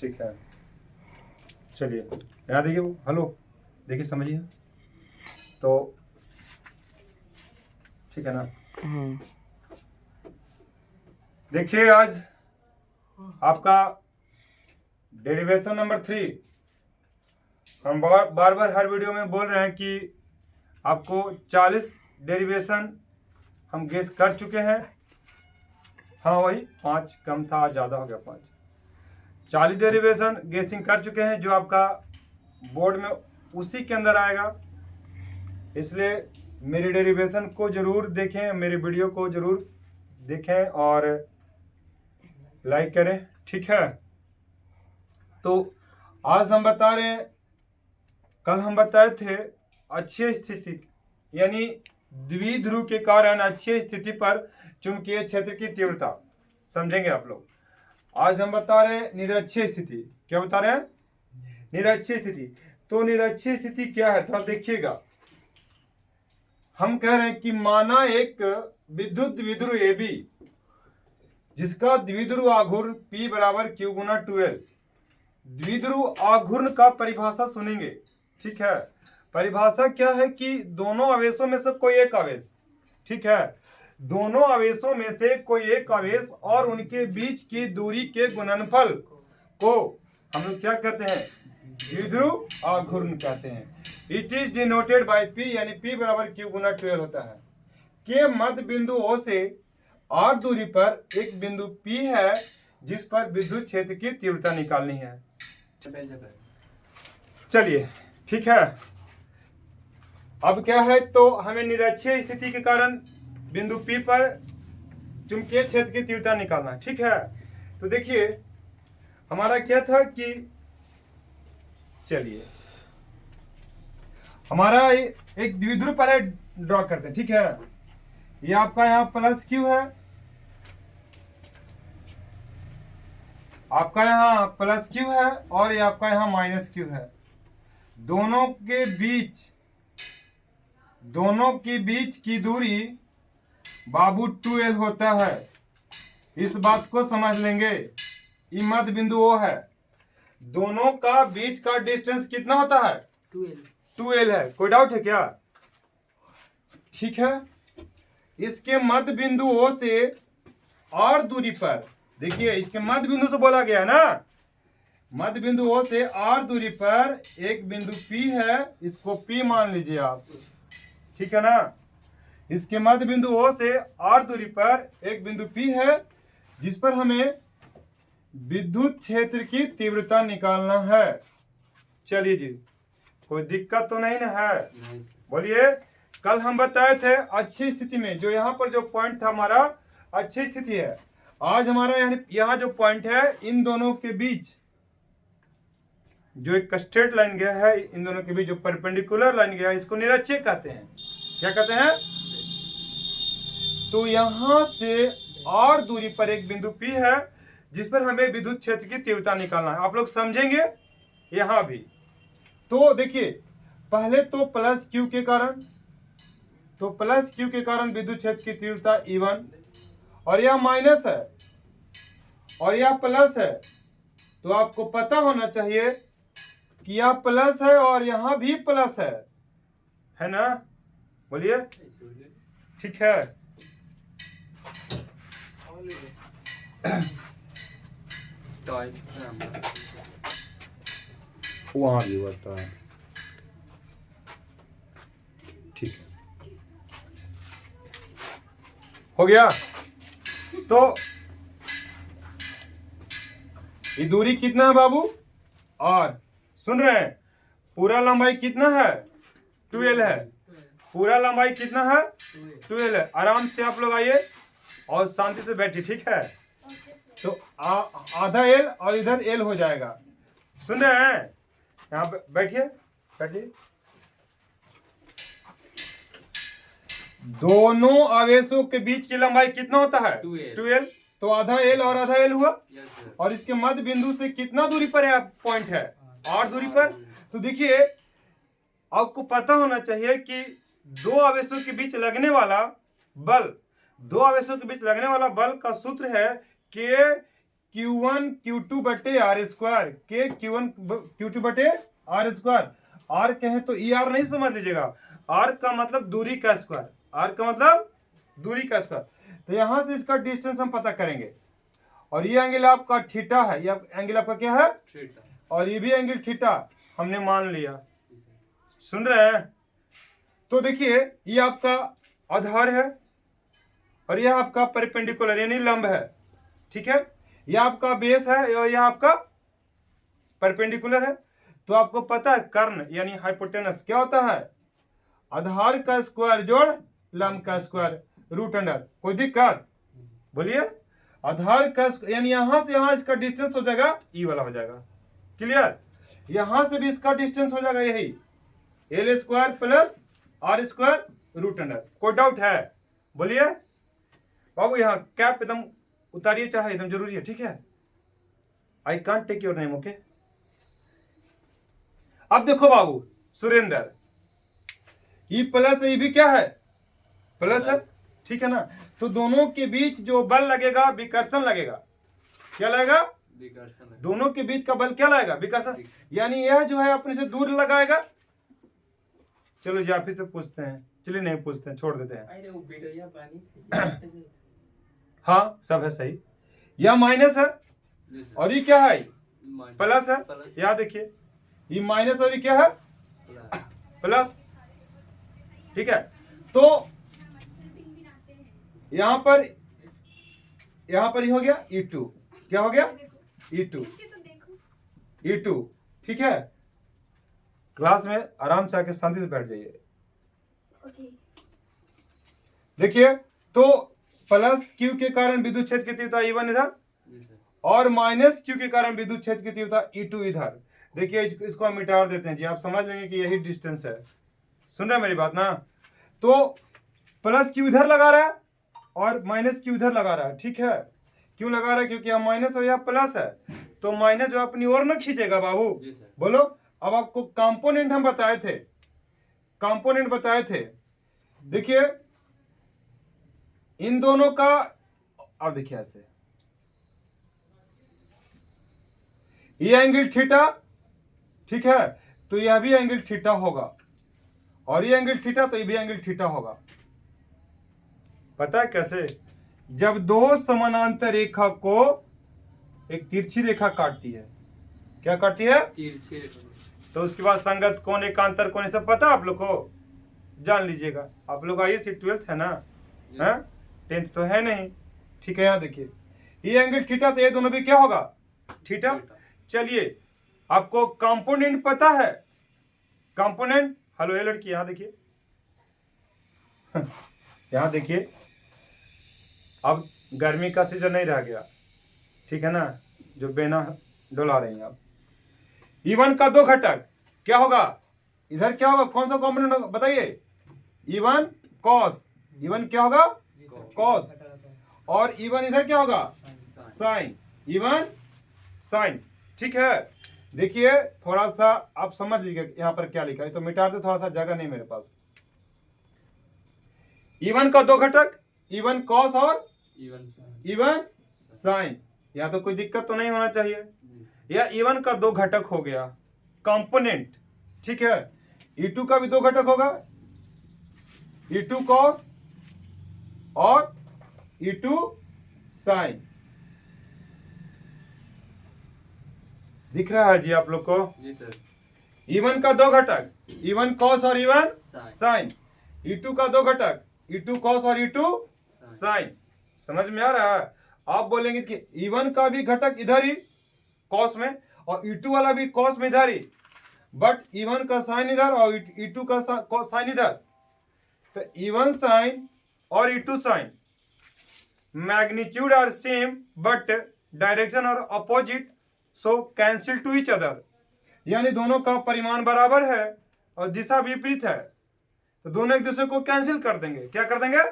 ठीक है, चलिए यहाँ देखिए, वो हेलो देखिए, समझिए तो, ठीक है ना। देखिए आज आपका डेरिवेशन नंबर 3, हम बार बार हर वीडियो में बोल रहे हैं कि आपको 40 डेरिवेशन हम गेस कर चुके हैं। हाँ वही 5 कम था, ज़्यादा हो गया 5। 40 डेरिवेशन गेसिंग कर चुके हैं, जो आपका बोर्ड में उसी के अंदर आएगा। इसलिए मेरे डेरिवेशन को ज़रूर देखें, मेरे वीडियो को ज़रूर देखें और लाइक करें, ठीक है। तो आज हम बता रहे हैं, कल हम बताए थे अच्छी स्थिति यानी द्विध्रुव के कारण अच्छी स्थिति पर चुंबकीय क्षेत्र की तीव्रता समझेंगे आप लोग। आज हम बता रहे हैं निरक्षीय स्थिति। क्या बता रहे हैं? निरक्षीय स्थिति। तो निरक्षीय स्थिति क्या है, थोड़ा देखिएगा। हम कह रहे हैं कि माना एक विद्युत द्विध्रुव AB जिसका द्विध्रुव आघूर्ण P बराबर Q गुना 2L। द्विध्रुव आघूर्ण का परिभाषा सुनेंगे, ठीक है। परिभाषा क्या है कि दोनों आवेशों में से कोई एक आवेश, ठीक है, दोनों आवेशों में से कोई एक आवेश और उनके बीच की दूरी के गुणनफल को हम लोग क्या कहते हैं? द्विध्रुव आघूर्ण कहते हैं। It is denoted by P, यानी P बराबर Q गुना 2L होता है। के मध्य बिंदु O से R दूरी पर एक बिंदु P है जिस पर विद्युत क्षेत्र की तीव्रता निकालनी है। चलिए, ठीक है। अब क्या है, तो हमें निरक्षीय स्थिति के कारण बिंदु P पर चुंबकीय क्षेत्र की तीव्रता निकालना है, ठीक है। तो देखिए हमारा क्या था कि, चलिए हमारा एक द्विध्रुव पहले ड्रॉ करते हैं, ठीक है। ये आपका यहाँ प्लस Q है, आपका यहाँ प्लस Q है और ये आपका यहाँ माइनस Q है। दोनों के बीच की दूरी बाबू 2L होता है। इस बात को समझ लेंगे। ये मध्य बिंदु O है, दोनों का बीच का डिस्टेंस कितना होता है? 2L है। कोई डाउट है क्या? ठीक है। इसके मध्य बिंदु O से R दूरी पर, देखिए इसके मध्य बिंदु से बोला गया है ना, मध्य बिंदु O से R दूरी पर एक बिंदु P है, इसको P मान लीजिए आप, ठीक है ना। इसके मध्य बिंदु O से R दूरी पर एक बिंदु P है जिस पर हमें विद्युत क्षेत्र की तीव्रता निकालना है। चलिए जी, कोई दिक्कत तो नहीं ना है? बोलिए। कल हम बताए थे अच्छी स्थिति में, जो यहाँ पर जो पॉइंट था हमारा अच्छी स्थिति है। आज हमारा यहाँ जो पॉइंट है, इन दोनों के बीच जो एक स्ट्रेट लाइन गया है, इन दोनों के बीच जो परपेंडिकुलर लाइन गया है, इसको निरक्षीय कहते हैं। क्या कहते हैं? तो यहां से R दूरी पर एक बिंदु P है जिस पर हमें विद्युत क्षेत्र की तीव्रता निकालना है। आप लोग समझेंगे यहां भी। तो देखिए पहले तो प्लस Q के कारण, तो प्लस Q के कारण विद्युत क्षेत्र की तीव्रता E1, और यह माइनस है और यह प्लस है। तो आपको पता होना चाहिए कि यह प्लस है और यहां भी प्लस है ना? बोलिए। ठीक है। वहां भी होता है, ठीक है, हो गया। तो ये दूरी कितना है बाबू? और सुन रहे हैं, पूरा लंबाई कितना है? 2L है। पूरा लंबाई कितना है? 2L है। आराम से आप लोग आइए और शांति से बैठिए, ठीक है। तो आधा L और इधर L हो जाएगा। सुन रहे हैं? यहाँ बैठिए, बैठिए। दोनों आवेशों के बीच की लंबाई कितना होता है? 2L। तो आधा L और आधा L हुआ। और इसके मध्य बिंदु से कितना दूरी पर है पॉइंट है? R दूरी पर। तो देखिए आपको पता होना चाहिए कि दो आवेशों के बीच लगने वाला बल, दो आवेशों के बीच लगने वाला बल का सूत्र है K Q1 Q2 बटे आर स्क्वायर, के Q1 Q2 बटे आर स्क्वायर। आर कहे तो ई आर नहीं समझ लीजिएगा, आर का मतलब दूरी का स्क्वायर, आर का मतलब दूरी का स्क्वायर। तो यहां से इसका डिस्टेंस हम पता करेंगे, और ये एंगल आपका थीटा है, ये एंगल आपका क्या है थीटा, और ये भी एंगल थीटा हमने मान लिया। सुन रहे हैं? तो देखिए ये आपका आधार है और यह आपका परपेंडिकुलर यानी लंब है, ठीक है। यह आपका बेस है और यह आपका परपेंडिकुलर है। तो आपको पता है कर्ण यानी हाइपोटेनस क्या होता है, आधार का स्क्वायर जोड़ लंब का स्क्वायर रूट अंडर। कोई दिक्कत? बोलिए। आधार का यानी यहां से यहां इसका डिस्टेंस हो जाएगा ई वाला हो जाएगा, क्लियर। यहां से भी इसका डिस्टेंस हो जाएगा यही L square plus R square root under. कोई डाउट है? बोलिए बाबू। यहाँ कैप एकदम उतारिए चढ़ाइए, एकदम जरूरी है, ठीक है। I can't take your name, okay. अब देखो बाबू सुरेंद्र, ये प्लस ये भी क्या है प्लस है, ठीक है ना। तो दोनों के बीच जो बल लगेगा विकर्षण लगेगा। क्या लगेगा? विकर्षण। दोनों के बीच का बल क्या लगेगा? विकर्षण। यानी यह जो है अपने से दूर लगाएगा। चलो जी फिर से पूछते हैं, चलिए नहीं पूछते हैं, छोड़ देते हैं। हाँ सब है सही। यह माइनस है और ये क्या है प्लस है। याद देखिए ये माइनस और ये क्या है प्लस, ठीक है। तो यहां पर ये हो गया E2, क्या हो गया E2, E2, ठीक है। क्लास में आराम से आके शांति से बैठ जाइए। देखिए तो प्लस Q के कारण विद्युत क्षेत्र की तीव्रता E1 इधर और माइनस Q के कारण विद्युत क्षेत्र की तीव्रता E2 इधर। देखिए इसको हम मिटा देते हैं जी, आप समझ लेंगे कि यही डिस्टेंस है। सुन रहे हैं मेरी बात ना? तो प्लस Q इधर लगा रहा है और माइनस Q इधर लगा रहा है, ठीक है। क्यों लगा रहा है? क्योंकि यहाँ माइनस और यहाँ प्लस है, तो माइनस जो अपनी ओर न खींचेगा बाबू। बोलो। अब आपको कंपोनेंट हम बताए थे, कंपोनेंट बताए थे। देखिए इन दोनों का, अब देखिए ऐसे ये एंगल थीटा, ठीक है। तो यह भी एंगल थीटा होगा और ये एंगल थीटा, तो ये भी एंगल थीटा होगा। पता है कैसे? जब दो समानांतर रेखा को एक तिरछी रेखा काटती है, क्या काटती है? तिरछी रेखा। तो उसके बाद संगत कोण, एकांतर कोण, सब पता आप लोग को? जान लीजिएगा। आप लोग आइए सी 12th है ना, है 10th तो है नहीं, ठीक है। यहाँ देखिए ये एंगल थीटा, तो ये दोनों भी क्या होगा थीटा। चलिए आपको कंपोनेंट पता है? कंपोनेंट, हेलो ये लड़की यहाँ देखिए, यहाँ देखिए। अब गर्मी का सीजन नहीं रह गया, ठीक है ना, जो बेना डोला रही हैं आप। E1 का दो घटक क्या होगा? इधर क्या होगा? कौन सा कंपोनेंट होगा बताइए? E1 कॉस, E1 क्या होगा कॉस, और E1 इधर क्या होगा साइन, E1 साइन, ठीक है। देखिए थोड़ा सा आप समझ लीजिए यहाँ पर क्या लिखा है, तो मिटा दो, थोड़ा सा जगह नहीं मेरे पास। E1 का दो घटक, E1 कॉस और E1 साइन। यहाँ तो कोई दिक्कत तो नहीं होना चाहिए। या E1 का दो घटक हो गया कंपोनेंट, ठीक है। E2 का भी दो घटक होगा, E2 कॉस और E2 साइन। दिख रहा है जी आप लोग को? जी सर। E1 का दो घटक, E1 कॉस और E1 साइन। E2 का दो घटक, E2 कॉस और E2 साइन। समझ में आ रहा है? आप बोलेंगे कि E1 का भी घटक इधर ही कॉस में और E2 वाला भी कॉस में इधर ही, बट E1 का साइन इधर और E2 का साइन इधर। तो E1 साइन और E2 sine magnitude are same but direction और opposite, so cancel to each other. यानी दोनों का परिमाण बराबर है और दिशा विपरीत है, तो दोनों एक दूसरे को कैंसिल कर देंगे। क्या कर देंगे?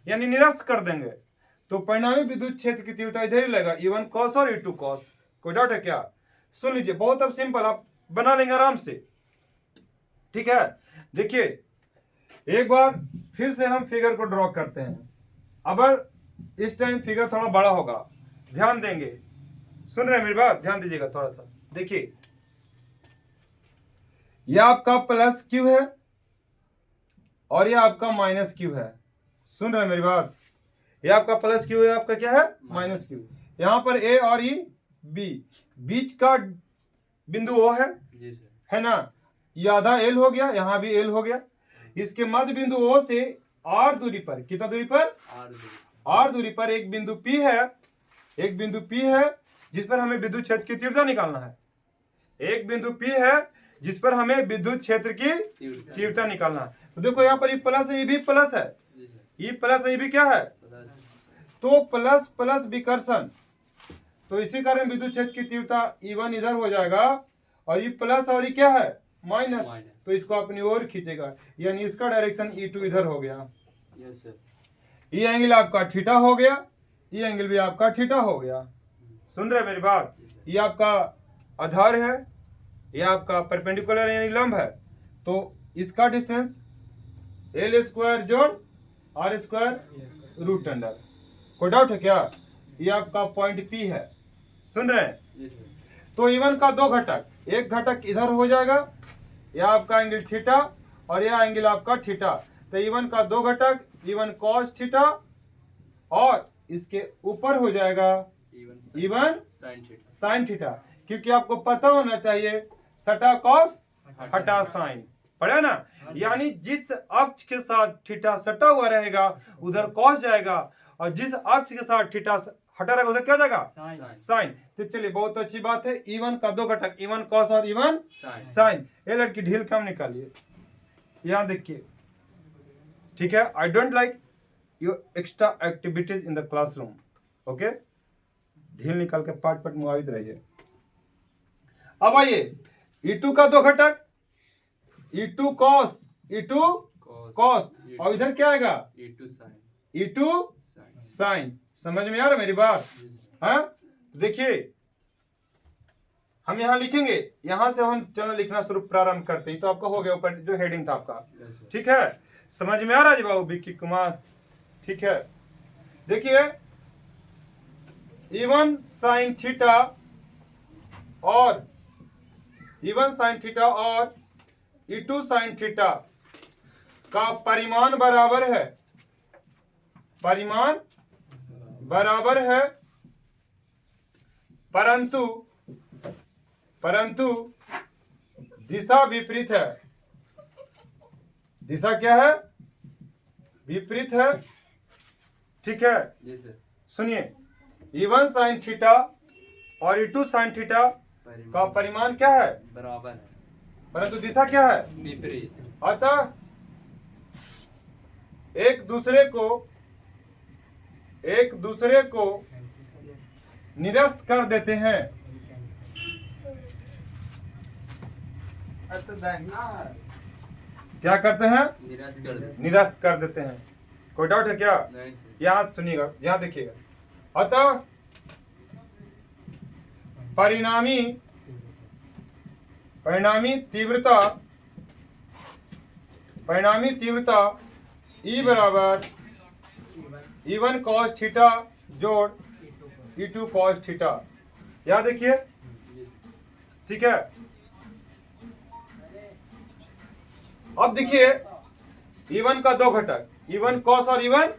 यानी निरस्त कर देंगे। तो परिणामी विद्युत क्षेत्र की तीव्रता इधर ही लगेगा, E1 कॉस और E2 कॉस। कोई डाउट है क्या? सुन लीजिए, बहुत अब सिंपल, आप बना लेंगे आराम से, ठीक है। देखिए एक बार फिर से हम फिगर को ड्रॉ करते हैं। अब इस टाइम फिगर थोड़ा बड़ा होगा, ध्यान देंगे। सुन रहे हैं मेरी बात, ध्यान दीजिएगा थोड़ा सा। देखिए यह आपका प्लस क्यू है और यह आपका माइनस क्यू है। सुन रहे हैं मेरी बात, यह आपका प्लस क्यू है, आपका क्या है माइनस क्यू। यहाँ पर ए और ई बी, बीच का बिंदु ओ है ना, ये आधा एल हो गया, यहाँ भी एल हो गया। इसके मध्य बिंदु ओ से आर दूरी पर, कितना दूरी पर, आर दूरी पर एक बिंदु पी है, एक बिंदु पी है जिस पर हमें विद्युत क्षेत्र की तीव्रता निकालना है। एक बिंदु पी है जिस पर हमें विद्युत क्षेत्र की तीव्रता निकालना है। तो देखो यहाँ पर ये प्लस है, ये भी प्लस है, ये प्लस है, ये भी क्या है, तो प्लस प्लस विकर्षण, तो इसी कारण विद्युत क्षेत्र की तीव्रता E1 इधर हो जाएगा और ये प्लस और ये क्या है माइनस, तो इसको अपनी ओर खींचेगा, यानी इसका डायरेक्शन E2 इधर हो गया। Yes sir. ये एंगल आपका थीटा हो गया, ये एंगल भी आपका थीटा हो गया। सुन रहे मेरी बात, ये आपका आधार है, ये आपका परपेंडिकुलर यानी लंब है, तो इसका डिस्टेंस L स्क्वायर जोड़ R स्क्वायर रूट अंडर। कोई डाउट है क्या? ये आपका पॉइंट P है। सुन रहे हैं? Yes sir. तो इवन का दो घटक, एक घटक इधर हो जाएगा, यह आपका एंगल थीटा और यह एंगल आपका थीटा, तो इवन का दो घटक, इवन कॉस थीटा और इसके ऊपर हो जाएगा इवन साइन थीटा, क्योंकि आपको पता होना चाहिए सटा कॉस हटा साइन, पढ़ा ना। यानी जिस अक्ष के साथ थीटा सटा हुआ रहेगा उधर कॉस जाएगा और जिस अक्ष के साथ थीटा हटा रहेगा उधर क्या जाएगा साइन। तो चलिए बहुत अच्छी बात है, इवन का दो घटक, इवन कॉस और इवन साइन। ये लड़की ढील कम निकालिए, यहाँ देखिए, ठीक है। I don't like your extra activities in the classroom, okay. ढील निकाल के पाट पाट मुआवित रहिए। अब आइए E2 का दो घटक, E2 कॉस, E2 कॉस और इधर क्या आएगा E2 साइन। समझ में आ रहा मेरी बात? हाँ, देखिए हम यहाँ लिखेंगे, यहां से हम चलो लिखना शुरू प्रारंभ करते हैं। तो आपका हो गया ऊपर जो हेडिंग था आपका, ठीक है। समझ में आ रहा है जी बाबू विक्की कुमार? ठीक है, देखिए इवन साइन थीटा और इवन साइन थीटा और E2 साइन थीटा का परिमाण बराबर है, परिमाण बराबर है, परंतु दिशा विपरीत है। दिशा क्या है? विपरीत है, ठीक है। जी सर। सुनिए, E1 साइन थीटा और E2 साइन थीटा का परिमाण क्या है? बराबर है, परंतु दिशा क्या है? विपरीत। अतः एक दूसरे को निरस्त कर देते हैं। क्या करते हैं? निरस्त कर देते हैं। कोई डाउट है क्या? नहीं सर। यहाँ सुनिएगा, यहाँ देखिएगा। अतः परिणामी तीव्रता E बराबर E1 cos थीटा जोड़ E2 cos थीटा। यहाँ देखिए, ठीक है। अब देखिए E1 का दो घटक, E1 cos और E1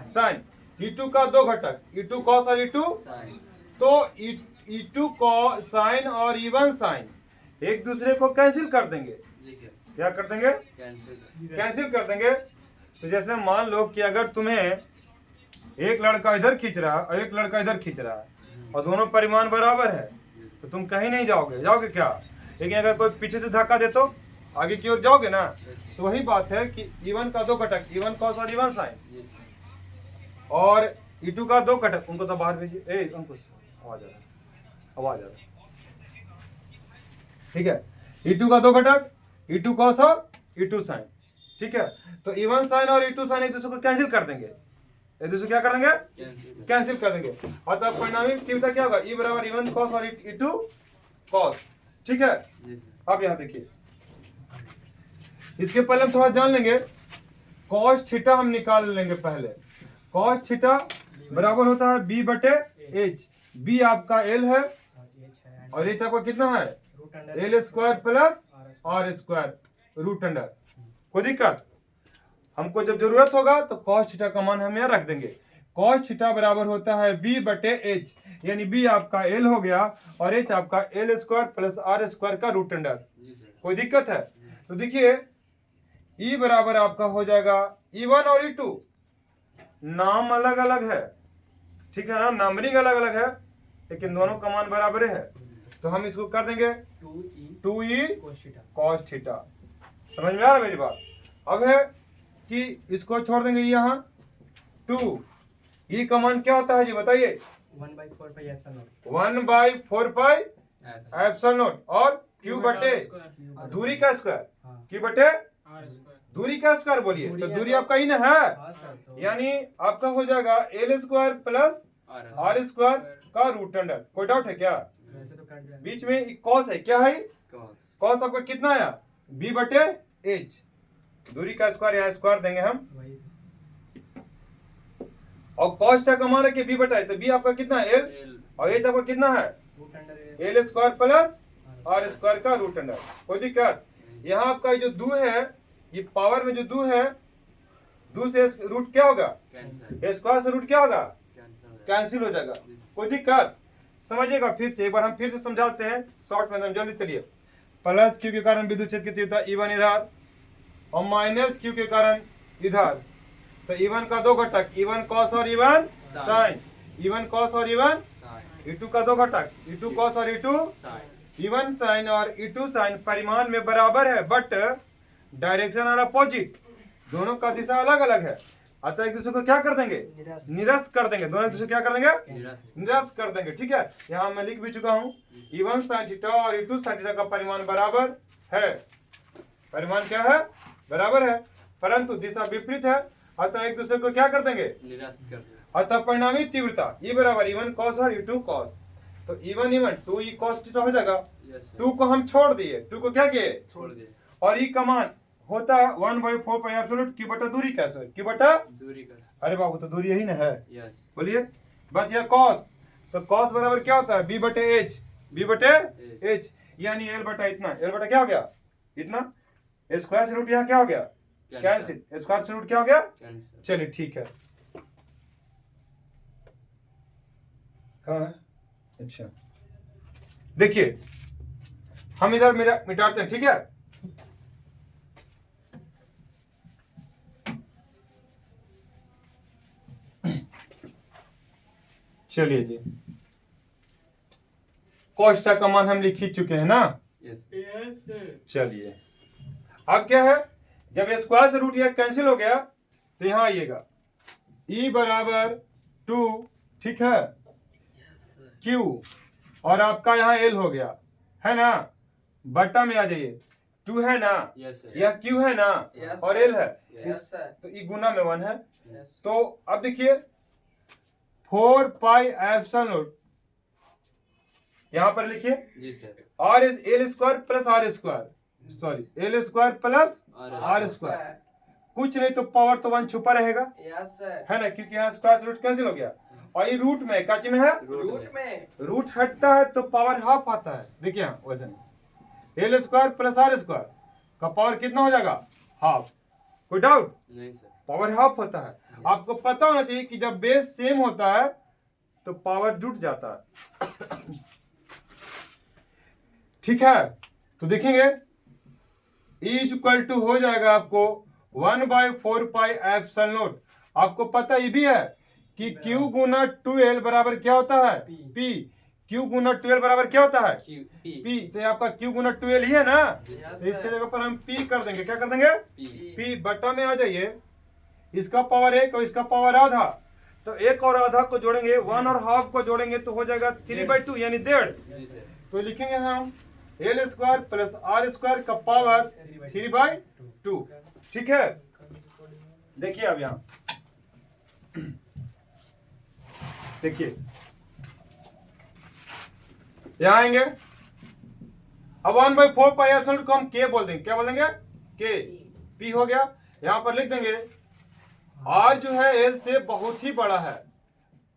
साइन, E2 का दो घटक, E2 cos और E2 साइन। तो E2 cos साइन और E1 साइन एक दूसरे को कैंसिल कर देंगे। जी सर। क्या कर देंगे? कैंसिल। कैंसिल कर देंगे। तो जैसे मान लो कि अगर तुम्हें एक लड़का इधर खींच रहा है और एक लड़का इधर खींच रहा है और दोनों परिमाण बराबर है, तो तुम कहीं नहीं जाओगे क्या? लेकिन अगर कोई पीछे से धक्का दे तो आगे की ओर जाओगे ना। तो वही बात है कि E1 का दो घटक, E1 cos और E1 साइन, और E2 का दो घटक, उनको तो बाहर भेजिए। अंकुश आवाज आ रहा है, ठीक है। E2 का दो घटक, E2 cos और E2 साइन, ठीक है। तो E1 साइन और E2 साइन एक दूसरे को कैंसिल कर देंगे, एक दूसरे क्या कर देंगे? कैंसिल कर देंगे। अतः परिणामी तीव्रता क्या होगा? E बराबर E1 cos और E2 cos, ठीक है। अब यहाँ देखिए, इसके पहले हम थोड़ा जान लेंगे। cos थीटा हम निकाल लेंगे पहले। cos थीटा बराबर होता है B बटे H, बी आपका एल है और एच आपका कितना है L square plus R square root under. कोई दिक्कत? हमको जब जरूरत होगा तो कॉस थीटा का मान हम यहाँ रख देंगे। कॉस थीटा बराबर होता है बी बटे एच, यानी बी आपका एल हो गया और एच आपका L square plus R square का रूट अंडर। जी सर। कोई दिक्कत है? तो देखिए ई बराबर आपका हो जाएगा E1 और E2, नाम अलग अलग है, ठीक है ना, नंबरिंग अलग अलग है, लेकिन दोनों का मान बराबर है। तो हम इसको कर देंगे 2E cos थीटा। समझ में आ रहा मेरी बात? अब है कि इसको छोड़ देंगे यहाँ 2, ई का मान क्या होता है जी बताइए? 1/4 पाई एप्सिलॉन नॉट और क्यू बटे दूरी का स्क्वायर, क्यू बटे दूरी का स्क्वायर बोलिए, तो दूरी आपका ही ना है, यानी आपका हो जाएगा L square plus R square का रूट अंडर। कोई डाउट है क्या? बीच में कॉस है, क्या है कॉस आपका कितना आया बी बटे एच, दूरी का स्क्वायर यहाँ स्क्वायर देंगे हम, और कॉस का मान रखे बी बटा, तो बी आपका कितना है एल और एच आपका कितना है L square plus R square का रूट अंडर। कोई दिक्कत? यहाँ आपका जो दो है, ये पावर में जो दो है, दो से रूट क्या होगा स्क्वायर से रूट क्या होगा कैंसिल हो जाएगा। कोई दिक्कत? समझिएगा फिर से, एक बार हम फिर से समझाते हैं शॉर्ट में, जल्दी चलिए। प्लस क्यू के कारण विद्युत क्षेत्र की तीव्रता E1 इधर और माइनस क्यू के कारण इधर, तो E1 का दो घटक E1 cos और E1 sin, E1 cos और E1 E2 का दो घटक E2 cos और E2 E1 sin और E2 sin परिमाण में बराबर है, बट डायरेक्शन और अपोजिट, दोनों का दिशा अलग अलग है, अतः एक दूसरे को क्या कर देंगे निरस्त कर देंगे, दोनों एक दूसरे क्या कर देंगे निरस्त कर देंगे। ठीक है, यहाँ मैं लिख भी चुका हूँ E1 sin थीटा और E2 sin थीटा का परिमाण बराबर है, परिमाण क्या है बराबर है, परंतु दिशा विपरीत है, अतः एक दूसरे को क्या कर देंगे निरस्त कर देंगे। अतः परिणामी तीव्रता E बराबर E1 cos और E2 cos, तो E1 2E cos थीटा हो जाएगा। 2 को हम छोड़ दिए, 2 को क्या किए छोड़ दे, और E का मान होता है 1/4 पाई एप्सिलॉन क्यू बटा दूरी का स्क्वायर, क्यू बटा दूरी का। अरे बाबू तो दूरी यही ना है, यस। बोलिए बच गया cos, तो cos बराबर क्या होता है b बटे h, b बटे h, यानी l बटा इतना, l बटा क्या हो गया इतना, स्क्वायर से रूट यहाँ क्या हो गया कैंसिल, स्क्वायर से रूट क्या हो गया कैंसिल। चलिए ठीक है। कहाँ है? अच्छा देखिए हम इधर मेरा मिटाते हैं, ठीक है। चलिए जी, कोष्ठा का मान हम लिख ही चुके हैं ना। यस। चलिए अब क्या है, जब स्क्वायर से रूट यह कैंसिल हो गया तो यहां आइएगा E बराबर 2, ठीक है, Q और आपका यहाँ L हो गया है ना, बटा में आ जाइए 2 है ना, यस सर। यह Q है ना Yes, और L है, Yes, sir. तो E गुना में 1 है। Yes. तो अब देखिए 4 पाई एप्सिलॉन नॉट, यहां पर लिखिए जी sir. R is L square plus R square, sorry L square plus R square, कुछ नहीं तो पावर तो 1 छुपा रहेगा Yes, sir. है ना, क्योंकि यहाँ स्क्वायर से रूट कैंसिल हो गया, और ये रूट में काची में है, रूट में रूट हटता है तो पावर हाफ आता है। देखिए यहाँ वैसे L square plus R square का पावर कितना हो जाएगा हाफ, कोई डाउट? नहीं सर। पावर हाफ होता है। आपको पता होना चाहिए कि जब बेस सेम होता है तो पावर जुट जाता है। ठीक है, तो देखेंगे इज इक्वल टू हो जाएगा आपको 1/4 पाई एप्सिलॉन नॉट। आपको पता ये भी है कि Q गुना 2L बराबर क्या होता है P, Q गुना 2L बराबर क्या होता है P, तो ये आपका Q गुना 2L ही है ना, तो इसके जगह पर हम P कर देंगे, क्या कर देंगे P बटा में आ जाइए, इसका पावर 1 और इसका पावर आधा, तो 1 और आधा को जोड़ेंगे 1 और हाफ को जोड़ेंगे तो हो जाएगा 3/2 यानी 1.5, जी सर। तो लिखेंगे हम L square plus R square का पावर 3/2। ठीक है, देखिए अब यहाँ देखिए यहाँ आएंगे, अब 1/4 पाई एप्सिलॉन को हम के बोल देंगे, क्या बोल देंगे के, पी हो गया। यहाँ पर लिख देंगे आर जो है एल से बहुत ही बड़ा है,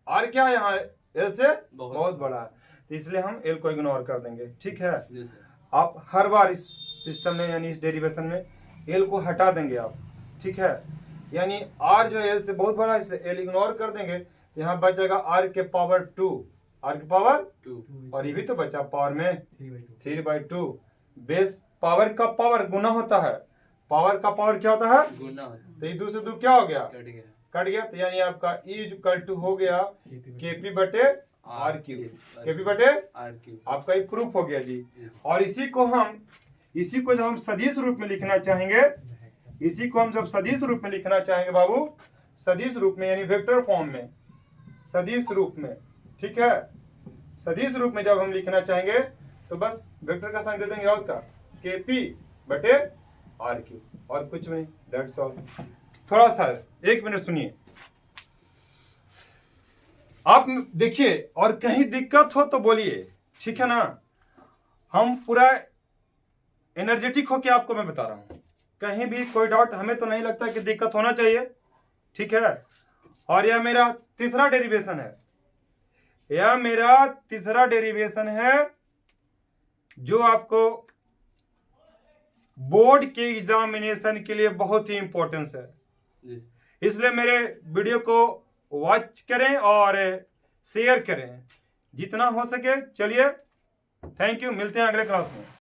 आर क्या है यहाँ एल से बहुत बहुत बड़ा है, तो इसलिए हम एल को इग्नोर कर देंगे। ठीक है, जी सर। आप हर बार इस सिस्टम में यानी इस डेरिवेशन में एल को हटा देंगे आप। ठीक है, यानी आर जो है एल से बहुत बड़ा है इसलिए एल इग्नोर कर देंगे, यहाँ बचेगा आर के पावर 2, आर के पावर 2 और ये भी तो बचा पावर में 3/2। बेस पावर का पावर गुना होता है, पावर का पावर क्या होता है गुना होता है, तो ये 2 से 2 क्या हो गया कट गया। कट गया, तो यानी आपका E इक्वल टू हो गया केपी बटे आर क्यू, केपी बटे RQ। आपका ये प्रूफ हो गया जी। जी। और इसी को जब हम सदिश रूप में लिखना चाहेंगे, इसी को हम जब सदिश रूप में लिखना चाहेंगे बाबू, सदिश रूप में यानी वेक्टर फॉर्म में, सदिश रूप में, ठीक है, सदिश रूप में जब हम लिखना चाहेंगे तो बस वेक्टर का साइन दे देंगे और का केपी बटे आर क्यू, और कुछ नहीं, दैट्स ऑल। थोड़ा सा 1 मिनट सुनिए, आप देखिए और कहीं दिक्कत हो तो बोलिए, ठीक है ना। हम पूरा एनर्जेटिक होके आपको मैं बता रहा हूं, कहीं भी कोई डाउट हमें तो नहीं लगता कि दिक्कत होना चाहिए। ठीक है, और यह मेरा तीसरा डेरिवेशन है, यह मेरा तीसरा डेरिवेशन है जो आपको बोर्ड के एग्जामिनेशन के लिए बहुत ही इंपॉर्टेंस है। जी। इसलिए मेरे वीडियो को वॉच करें और शेयर करें जितना हो सके। चलिए, थैंक यू, मिलते हैं अगले क्लास में।